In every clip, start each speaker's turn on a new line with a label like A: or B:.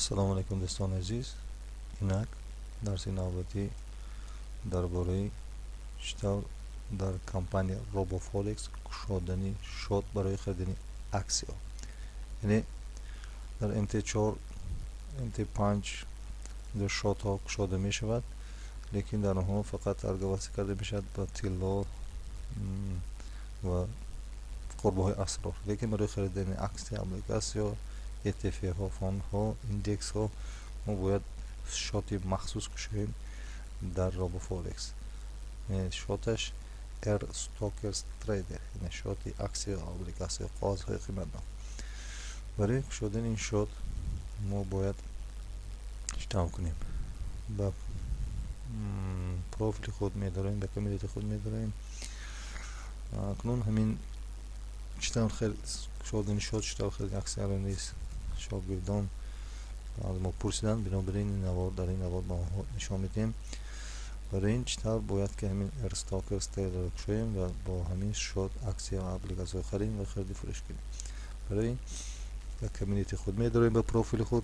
A: Ассалому алайкум дӯстони азиз. Инак дарси навбатӣ дар бораи чӣ тавр дар компания RoboForex кушодани шот барои харидани аксиё, яъне дар МТ4, МТ5 дар шотҳо кушода мешавад, лекин дар онҳо фақат торговия карда мешавад ба тилло ва қурбоҳои асрор, лекин барои харидани аксия, облигатсиё, ETF-ҳо, фондҳо, индексҳо мо бояд шоти махсус кушоем дар RoboForex. Шоташ R Stockers Trader, яъне шоти аксия, облигатсия, қоғозҳои қиматбаҳо. барои кушодани ин шот мо бояд чӣ тавр кунем? ба профили худ медароем, ба комитети худ медароем. акнун ҳамин чӣ тавр кушодани шот, чӣ тавр харидани аксияро низ шогирдон аз мо пурсидан, бинобар ин навор дар ин навор ба онҳо нишон медиҳем. барои ин чӣ тавр бояд ки ҳамин R Stockers Trader кушоем ва бо ҳамин шот аксия ва облигатсиё харидем ва хариду фурӯш кунем. барои ин ба комитети худ медароем, ба профили худ.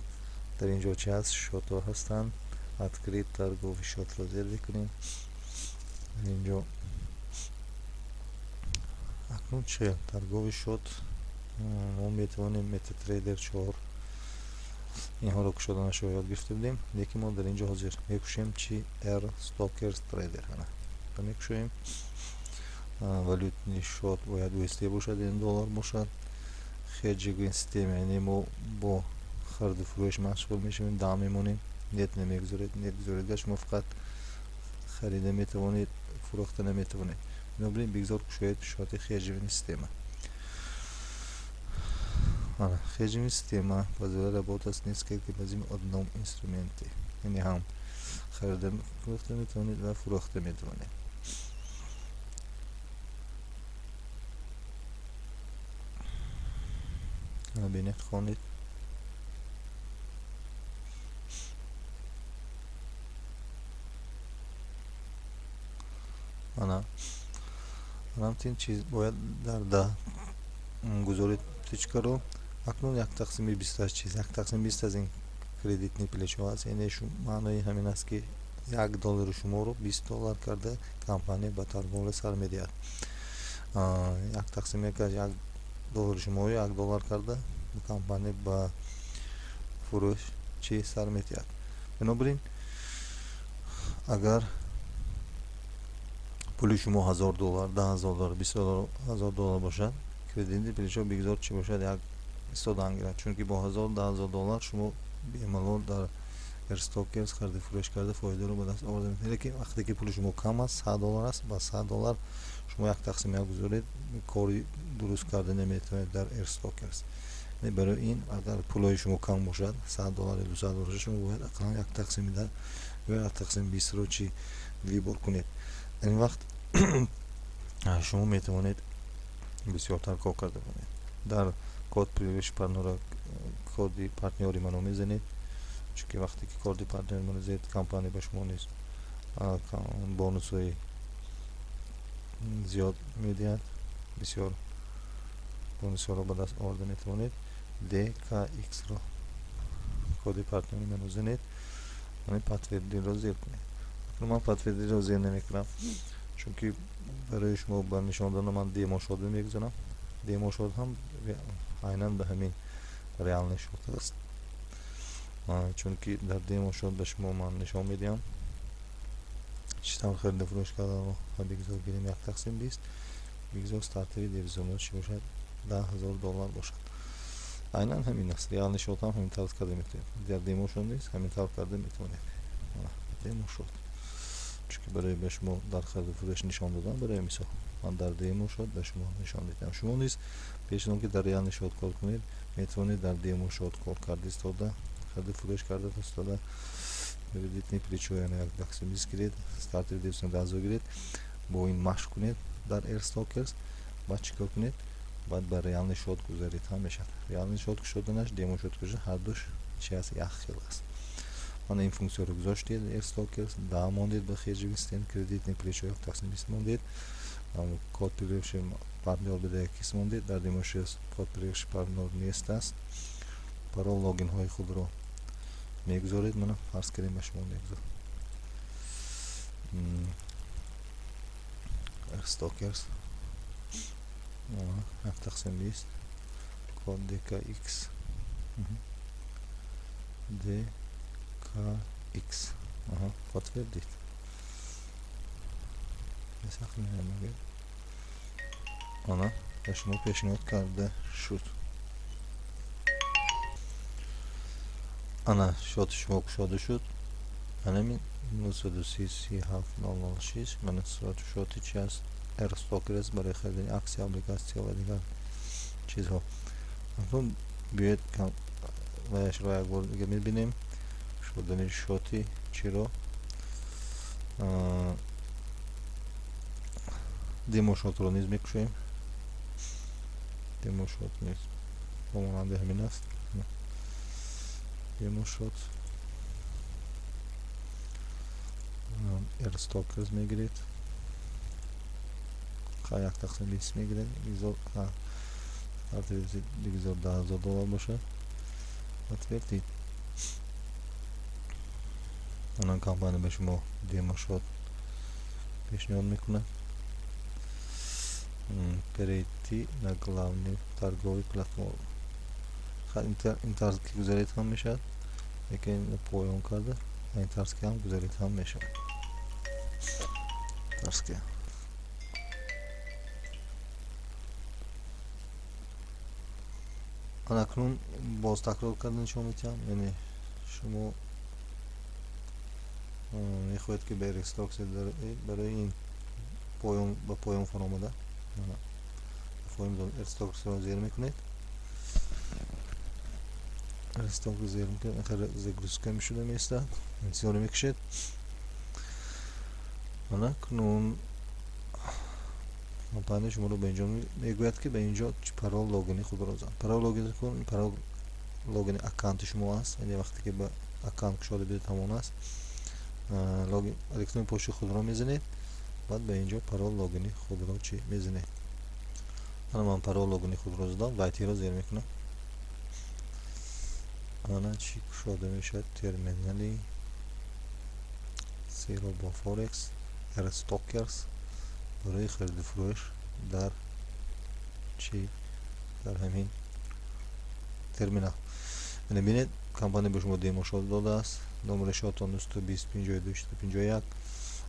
A: дар ин ҷо чӣ ҳаст? Шотҳо ҳастанд. открит торгови шотро зер мекунем. дар ин ҷо акнун чӣ торгови шот мо метавонем MetaTrader 4 инҳоро кушоданашро ёд гирифта будем, лекин мо дар ин ҷо ҳозир мекушем чӣ R Stockers Trader мекушоем. валютаи шот бояд USD бошад, яъне доллар бошад. хеджинг система, яъне мо бо хариду фурӯш машғул мешавем, дам мемонем, нет намегузоред, нет гузорида шумо фақат харида метавонед, фурӯхта наметавонед. бинобар ин бигзор кушоед шоти хеджинг система. Хеджинг система позволяет работать с несколькими одном инструменте, яъне ҳам харида фурӯхта метавонед ва фурӯхта метавонед. бинед хонед. ҳамчун чиз бояд дар гузори тичкаро акнун 1/20 чиз 1/20 аз ин кредитни плечо аст, яъне маънои ҳамин аст ки $1 шуморо $20 карда компания ба торговля сар медиҳад. 1/1 аз $1 шуморо $1 карда компания ба фурӯш чӣ сар медиҳад. бинобар ин агар пули шумо $1000, $10,000, $20,000 бошад, кредитни плечо бигзор чӣ бошад, як истодан гирад, чунки бо $1000 шумо бемалол дар R Stockers хариду фурӯш карда фоидаро ба даст оварда метавонед. лекин вақте ки пули шумо кам аст, $100 аст, ба $100 шумо 1/1 гузоред, кори дуруст карда наметавонед дар R Stockers. барои ин агар пулои шумо кам бошад, $100 или $200 бошад, шумо бояд ақаллан 1/10 ё 1/20ро чӣ вибор кунед. дар ин вақт шумо метавонед бисёртар кор карда бошед. дар код привиш партнера коди партнёри маро мезанед, чунки вақте ки коди партнёри маро мезанед, компания ба шумо низ бонусҳои зиёд медиҳад, бисёр бонусҳоро ба даст оварда метавонед. DKX-ро коди партнёри маро занед, подтвердиро зер кунед. ман подтвердиро зер намекунам, чунки барои шумо ба нишон додан ман демо шот мегузорам. демо шот ҳам айнан ба ҳамин реалный шот аст, чунки дар демо шот ба шумо ман нишон медиҳам чӣ тавр хариду фурӯш кардаро ва бигзор гирем 1/20. бигзор стартави дивизионро чӣ бошад, $10,000 бошад. айнан ҳамин аст. реалный шот ҳам ҳамин тавр карда метавонед. дар демо шот низ ҳамин тавр карда метавонед. демо шот, чунки барои ба шумо дар хариду фурӯш нишон додам, барои мисол ман дар демо шот ба шумо нишон медиҳам. шумо низ пеш аз он ки дар реалный шот кор кунед, метавонед дар демо шот кор карда истода, хариду фурӯш карда истода, кредитни плечо яъне 1/20 гиред, стартави дивизион 10,000 гиред, бо ин машқ кунед дар R Stockers, баъд чӣ кор кунед? баъд ба реалный шот гузаред. ҳамеша реалный шот кушоданаш, демо шот кушодан ҳардуш чӣ аст, як хел аст. мана ин функсияро гузоштед R Stockers, да мондед ба хеджинг систем, кредитни плечо 1/20 мондед, код прививши партнёр BDX мондед, дар демо шот код прививши партнёр нест аст. парол логинҳои худро میگذارید منو فرض کردیم به شما میگذارم ارستوکرز 7 تقسیم 20 کد DKX DKX подтвердить میگه آنا به شما پیشنهاد کرده شد آنا شد شما گشاده شد همین 937 من صورت شد چی هست ارستوکرز برای خریدن اکسیا ابلیگاسیا و دیگر چیزها اون بیاید و اشرا یک بار دیگه میبینیم شدن شوتی چی رو دیمو شوت رو نیز میکشیم دیمو شوت نیز هماننده همین است دیمو شوت ارستوکرز میگیرید یک تقسیم 20 میگیرید دیگه $10,000 باشه подтвердить اونم کمپانی به شما دیمو شد پیشنهاد میکنه перейти на главный торговый платформ این طرز که گذارید هم میشد لیکن پایان کرده این طرز که هم گذارید هم میشد طرز که من اکنون باز تکرار کردن شما میتونم یعنی شما میخواید که به ارستوکس برای این پایان با پایان فرامده پایان ارستوکس رو زیر میکنید ارستوکس رو زیر میکنید خیلی زگروسکه میشده میسته انسیون رو میکشید من اکنون کمپانی شما رو به اینجا میگوید که به اینجا پرول لوگینی خود رو زن پرول لوگین کن پرول لوگین اکانت شما است یعنی وقتی که به اکانت شده بیده تمام است لوگین الکترون پشت خود رو میزنید بعد به اینجا پرول لوگینی خود رو چی میزنید من پرول لوگینی خود رو زدم وایتی رو زیر میکنم انا چی شده میشه ترمینالی سیرو با فورکس ارستوکرز برای خرید فروش در چی در همین ترمینال یعنی ببینید کمپانی به شما دیمو شد داده است نمره شاتون 220 52 51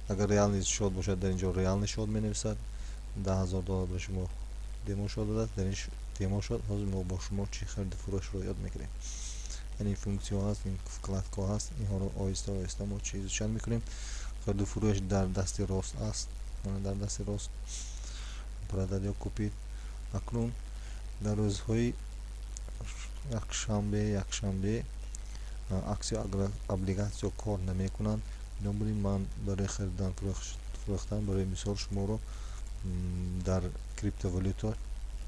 A: اگر ریال شد باشد در اینجا ریال شد می نویسد $10,000 به شما دیمو شد داده است در این دیمو شد حاضر ما با شما چی خرید فروش رو یاد میکنیم یعنی فونکسیون هست این وکلتکا هست اینها رو آهسته آهسته ما چیز چند میکنیم خرید فروش در دست راست است در دست راست برادر یا کپید اکنون در روزهای یکشنبه اکسیا ابلیگاسیا کار نمیکنند بنابراین من برای خریدن فروختن برای مثال شما رو در کریپتووالوتا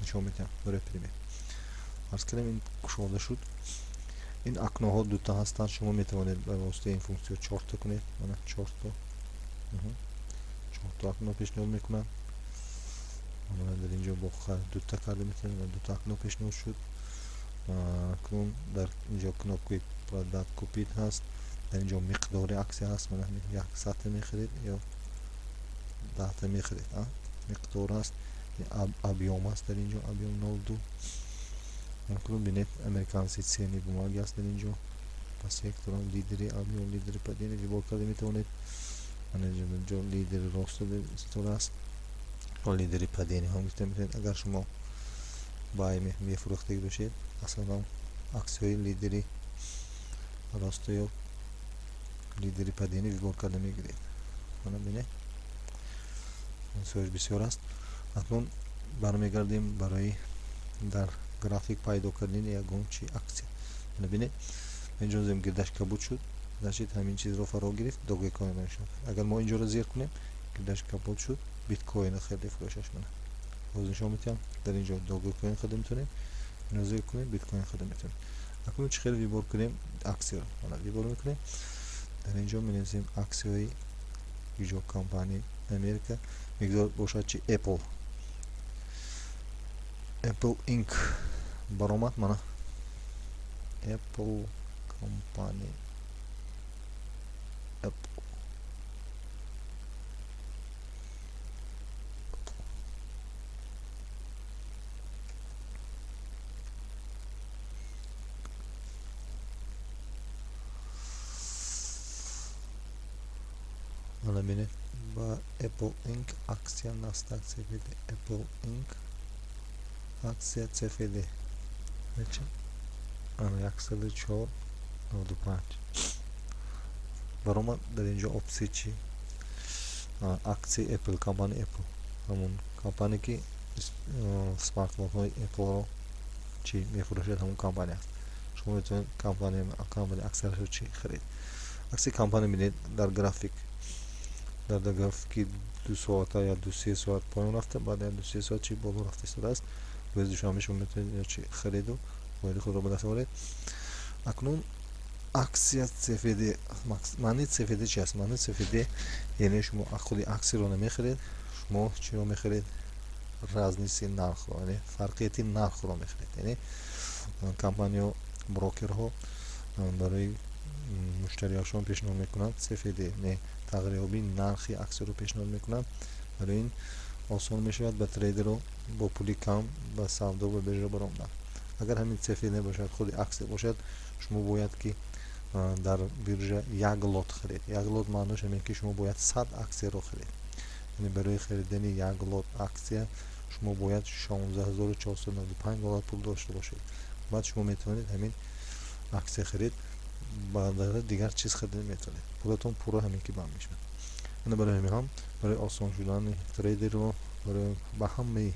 A: نشون میدم برای پریمیه عرض کردم این گشاده شد این اکنه ها دوتا هستند شما میتوانید به واسطه این فونکسیون 4 تا کنید من 4 تا اکنه پیشنهاد میکنم من در اینجا با دوتا کرده میتونم و دوتا اکنه پیشنهاد شد اکنون در اینجا کنوپی پرادکت کپید هست در اینجا مقدار اکسی هست من یک سطح میخرید یا 10 تا میخرید مقدار هست ابیوم هست در اینجا ابیوم 02 اکنون بینید امریکان سیتسینی بوماگی هست در اینجا پس یک طرح لیدری ابیوم لیدری پدینی ویبال کرده میتونید من اینجا لیدری راست استور است و لیدری پدینی هم میتونید اگر شما بای میفروختید باشید اصلا اکسیوی لیدری راست یا لیدری پدینی ویبال کرده میگیرید من بینید سویش بسیار است اکنون برمیگردیم برای در گرافیک پیدا کردن یگان چی اکسی ببینید اینجا زم گردش کبود شد داشتید همین چیز رو فرا گرفت دوگه کوین شد اگر ما اینجا رو زیر کنیم گردش کبود شد بیت کوین خیلی فروشش منه باز شما میتونم در اینجا دوگه کوین خرید میتونیم اینو زیر کنیم بیت کوین خرید میتونیم اکنون چه خیلی ویبار کنیم اکسی رو حالا ویبار میکنیم در اینجا می‌نویسیم اکسیوی اینجا کمپانی امریکا میگذار باشد چی اپل اینک برآمد منه اپل کمپانی ببینید با اپل اینک اکسیا ناستاک سفید اپل اینک اکسیا سفید بچه آن 1.495 برای ما در اینجا اپسی چی اکسی اپل کمپانی اپل همون کمپانی که سمارت فون های اپل رو چی میفروشد همون کمپانی است شما میتونید کمپانی اکثرش رو چی خرید اکسی کمپانی میدید در گرافیک در گرافیکی 2 ساعت یا 2-3 ساعت پایین رفته بعد 2-3 ساعت چی بالا رفته شده است باید شما میتونید چی خرید و باید خود رو به دست آورید اکنون اکسیت سفیده معنی سفیده چی است معنی سفیده یعنی شما خودی اکسی رو نمیخرید شما چی رو میخرید رازنیسی نرخ رو یعنی فرقیتی نرخ رو میخرید یعنی کمپانی و بروکر ها برای مشتریاشون پیشنهاد میکنند سفیده نه تغییریابی نرخی اکسی رو پیشنهاد میکنند برای این آسان میشود به تریدر رو با پولی کم به سودا و بیرجا براندن اگر همین سفیده باشد خود اکسی باشد شما باید که در بیرجا یک لوت خرید یک لوت معنیش اینه که شما باید 100 اکسی رو خرید یعنی برای خریدن یک لوت اکسی شما باید 16495 دلار پول داشته باشید بعد شما میتونید همین اکسی خرید بعد دیگر چیز خرید میتونید پولتون پورا همین که بند میشه یعنی برای همین هم برای آسان شدن تریدر رو برای به همه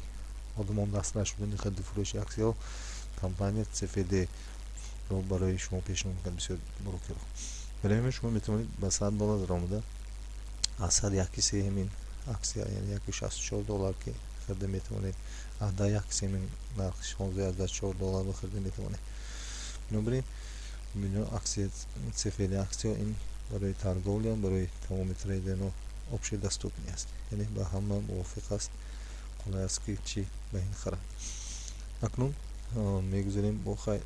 A: آدمان دسترس شدن خرید فروش اکسی ها کمپانی سفیده رو برای شما پیشنهاد میکنم بسیار بروکر رو برای همین شما میتونید به 100 دلار درآمده از 100 یکی همین اکسی یعنی 164 دلار که خرید میتونید از 10 یکی همین نرخ 16 دلار بخرید میتونید بنابراین میلیون اکسی سفید اکسی این برای ترگولی برای تمام تریدر و اپشن دستوپنی است یعنی با همه موافق است قلعه است که چی به این خرد اکنون میگذاریم با خواهی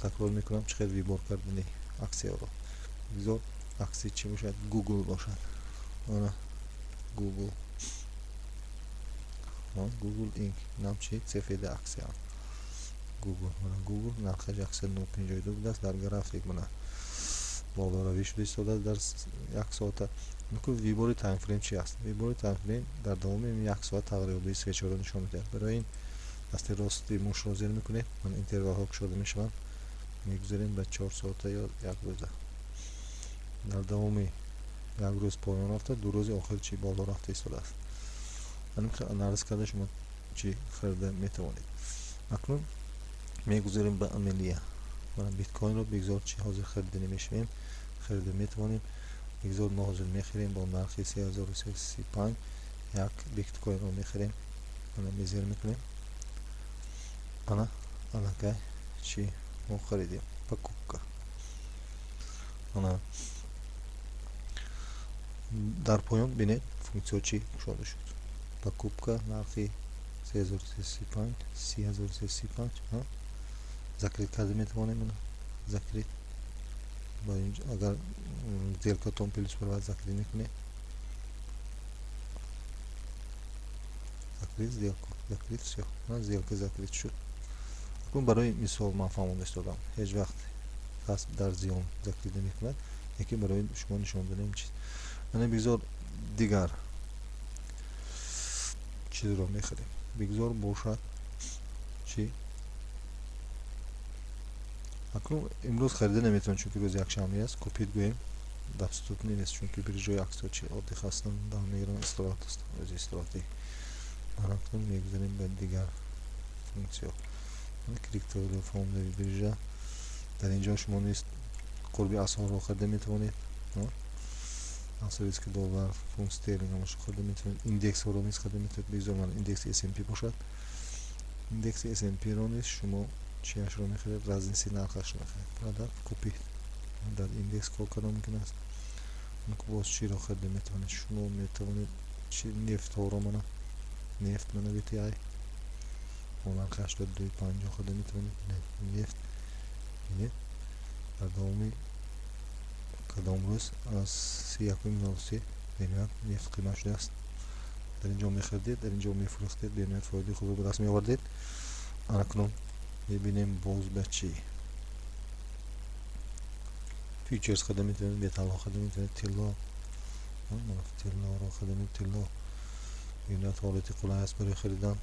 A: تکرار میکنم چقدر ویبار کردنی اکسی رو بگذار اکسی چی باشد گوگل باشد آنه گوگل گوگل اینک نام چی سفید اکسی هم گوگل نرخش 152 بوده است در گرافیک منه بالا روی شده ایستاده در یک ساعت میگه ویبار تایم فریم چی است ویبار تایم فریم در دوام این یک ساعت تقریبا 3-4 نشون میده برای این دست راستی موش رو زیر میکنید من اینترول ها شده میشم میگذاریم به 4 ساعت یا یک روزه در دوام یک روز پایان رفته دو روز آخر چی بالا رفته ایستاده است من انالیز کرده شما چی خریده میتوانید اکنون میگذاریم به عملیه من بیت کوین رو بگذار چی حاضر خرید نمیشیم خرید میتوانیم بگذار ما حاضر میخریم با نرخ 3335 یک بیت کوین رو میخریم من میزیر میکنیم انا که چی ما خریدیم покупка انا در پایان بینید فونکسیون چی شده شد покупка نرخی 3335 ذکر کرده میتوانیم من ذکر با اینجا اگر زیرکاتون پلیس پر ذکر میکنه ذکر سیاه من ذکر شد اون برای مثال من فهمونده دادم هیچ وقت قصد در زیان ذکر نمیکند یکی برای شما نشون بدم چیز من بگذار دیگر چیز رو میخریم بگذار باشد چی اکنون امروز خریده نمیتونم چون که روز یک شنبه است کپیت گویم دستوت نیست چون که برای اکسو چی عادی خواستم دام میگیرم استراحت است روز استراحتی اکنون میگذاریم به دیگر فونکسیون کلیک تو فرم دوی برای در اینجا شما نیست قربی اسعار رو خریده میتونید اسعاری که دلار فونت استرلینگ هم خریده میتونید ایندکس رو نیست خریده میتونید بگذار من ایندکس S&P باشد ایندکس S&P رو نیست شما چیش رو میخرید رزنسی نرخش رو میخرید بعد کپی در ایندکس کار کردن ممکن است اون که باز چی رو خریده میتونید شما میتونید چی نفت ها رو منه نفت منه بیتی ای اون نرخش رو 250 خریده میتونید نفت اینه در دوامی کدام روز از 31.93 بینید نفت قیمت شده است در اینجا میخریدید در اینجا میفروختید بینید فایده خوب رو به دست میآوردید اکنون میبینیم باز به چی فیچرز خرید میتونید بیتلا خرید میتونید تلا تلا را خدمه تلا این حالت قلعه است برای خریدن.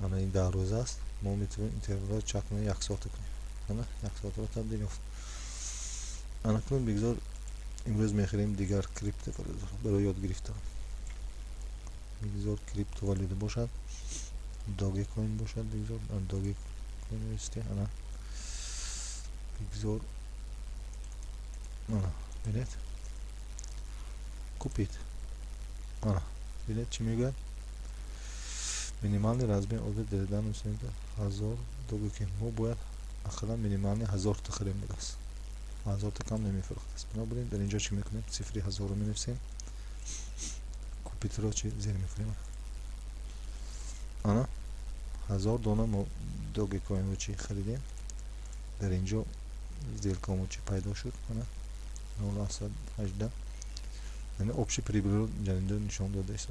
A: انا این 10 روز است. ما میتونیم اینترول چک کنیم 1 ساعت کنیم. انا 1 ساعت رو تبدیل افت. انا کنیم بگذار امروز میخریم دیگر کریپتو برای یاد گرفتن. بگذار کریپتو والید باشد، داگه کوین باشد. بگذار داگه کوین استی. انا بگذار انا بینید کپیت. انا بینید چی میگه؟ minimálny razmer od deridan üstünde 1000 doge ما باید اقلا minimálny 1000 تا خریم بود است. 1000 تا کم نمیفروخت است. بنابراین در اینجا چی میکنیم؟ صفری 1000 رو مینویسیم. کپیت رو چی زیر میکنیم. انا 1000 دانه ما دوگه کوین رو چی خریدیم. در اینجا сделка چی پیدا شد. انا 0.18 یعنی общий прибыль رو جنینده نشان داده است.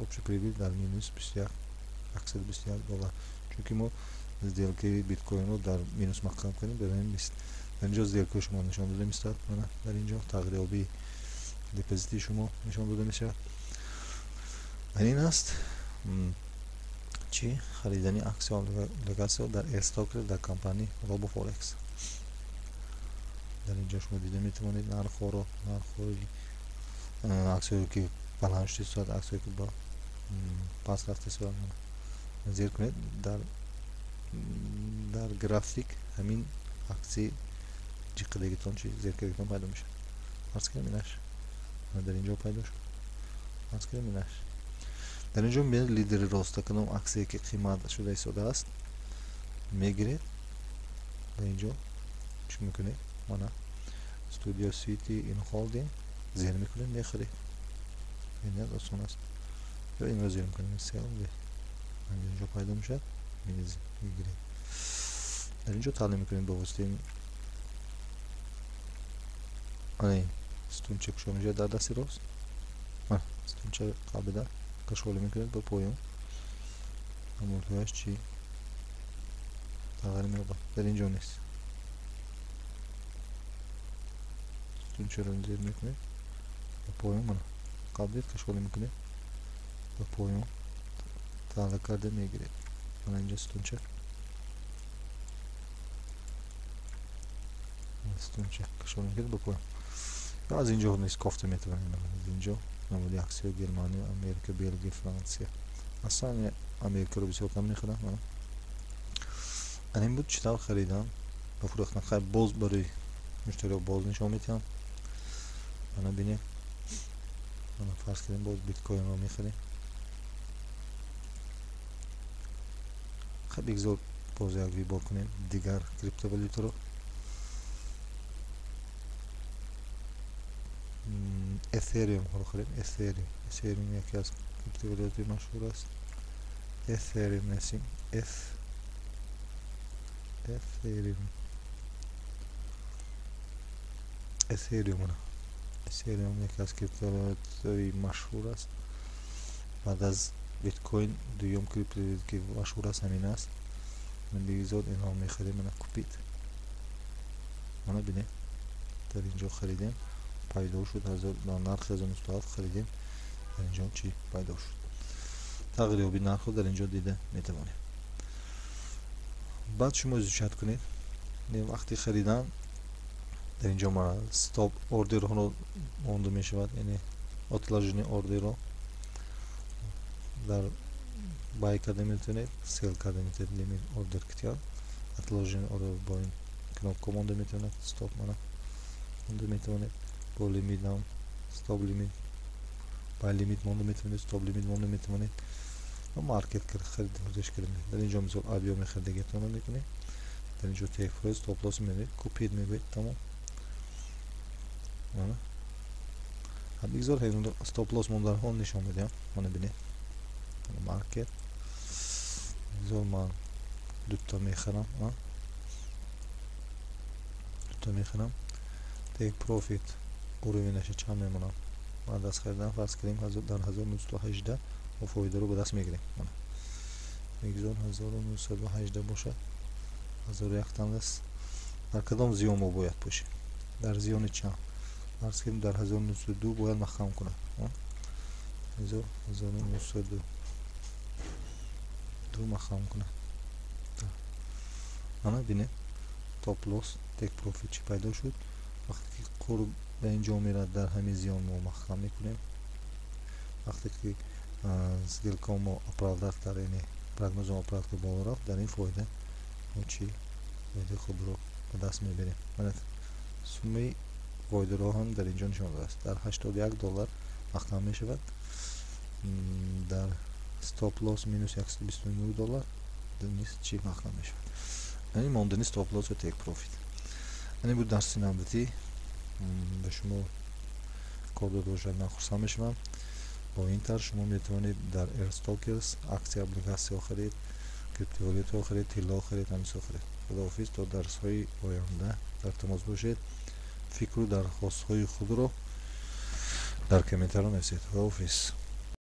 A: общий прибыль در مینوس 21 $121. چونکه ما сделки بیت کوین رو در مینوس مقام کنیم برای نیست. در اینجا сделка شما نشان داده میشه. در اینجا تقریبی دپوزیتی شما نشان داده میشه. این است چی خریدنی اکسیون لگاسیو در استاک در کمپانی روبو فورکس. در اینجا شما دیده میتونید نرخ رو اکسیون که بلند شده صورت اکسیون که با پاس رفته صورت زیر کنید. در گرافیک همین اکسی جیقدگیتون چی زیر کردگیتون پیدا میشه. فرض کنیم اینش در اینجا پیدا شد. فرض کنیم اینش در اینجا میاد لیدر راست کنم اکسی که قیمت شده ایستاده است میگیرید. در اینجا چی میکنید؟ مانا استودیو سیتی این هولدینگ زیر میکنید میخرید. این از آسان است. یا این رو زیر میکنید سیل اینجا پیدا میشه میگیرید. در اینجا تعلیم میکنید با واسطه این ستونچه کشو میشه در دستی راست. ستونچه قابل کشولی میکنید با پایون امورتویش چی تغییر میابد. در اینجا نیست. ستونچه رو زیر میکنید با پایون منو قابلیت کشولی میکنید با پایون تعلیق کرده میگیرید. من اینجا ستونچه کشولی میکنید با پایون. یا از اینجا نیست کافته میتونید. از اینجا نمودی اکسیو گرمانی امریکا بلژیک فرانسه اصلا امریکا رو بسیار کم میخرم. این بود چطور خریدم و فروختن. خیلی باز برای مشتری باز نشون میتونم. انا بینید انا فرض کردیم باز بیت کوین رو میخریم. خیلی بگذار باز یک وی کنیم دیگر کریپتو والیوتا رو. اثریوم رو خرید. اثریوم یکی از کریپتو والیوتای مشهور است. اثریوم نسیم اثریوم یکی از کریپتو والیوتای مشهور است. بعد از بیت کوین دوم کریپتو که مشهور است همین است. من بگذار اینها میخریم. من کپیت منو بینه در اینجا خریدیم پیدا شد. در نرخ 1907 خریدیم. در اینجا چی پیدا شد. تقریبی نرخ در اینجا دیده میتوانید. بعد شما ایجاد کنید. وقتی خریدن در اینجا ما استاپ اوردر رو مونده می شود. یعنی отложение اوردر رو در بای کرده میتونید سیل کرده میتونید. لیمیت اوردر کتیار отложение اوردر با این کنوپکو مونده میتونید. استاپ مانا مونده میتونید. با لیمیت هم استاپ لیمیت بای لیمیت مونده میتونید. استاپ لیمیت مونده میتونید. و مارکت خرید فروش کردن. در اینجا مثلا آبیو میخریدگیتون رو میکنید. در اینجا تیک پرایس استاپ لاس میگیرید. کپیت میگیرید. تمام. هم بگذار هیچ استاپ لاس موندن ها نشون میدم. منو بینید. مارکت بگذار من دوتا میخرم. تیک پروفیت اوروینش چند میمونم. بعد از خریدن فرض کردیم در 1918 و فایده رو به دست میگیریم. بگذار 1918 باشه. 1001 تن است. در کدام زیون ما باید باشه؟ در زیون چند؟ فرض کنیم در 1902 باید مخم کنم 1902 مخم کنم انا بینه stop loss tek profit چی پیدا شد وقتی که قرب به اینجا میرد در همین زیان ما مخم میکنیم وقتی که сделка ما оправдав در این прогноз ما оправдав که بالا رفت در این فایده ما چی فایده خود رو به دست میبریم سومه فایده رو هم در اینجا نشان داده است در 81 دلار مخم میشود در stop loss minus 129 دلار نیست چی مخم میشود یعنی ماندنی stop loss و take profit یعنی بود درس نمدتی به شما کد رو روشن خرسان میشم با این طرح شما میتونید در ارستوکرز اکسی ابلیگاسیون خرید کریپتووالیوتا خرید طلا خرید همیشه خرید خداحافظ تا درس های آینده در تماس باشید فکر و درخواست های خود رو در کامنت ها نویسید خداحافظ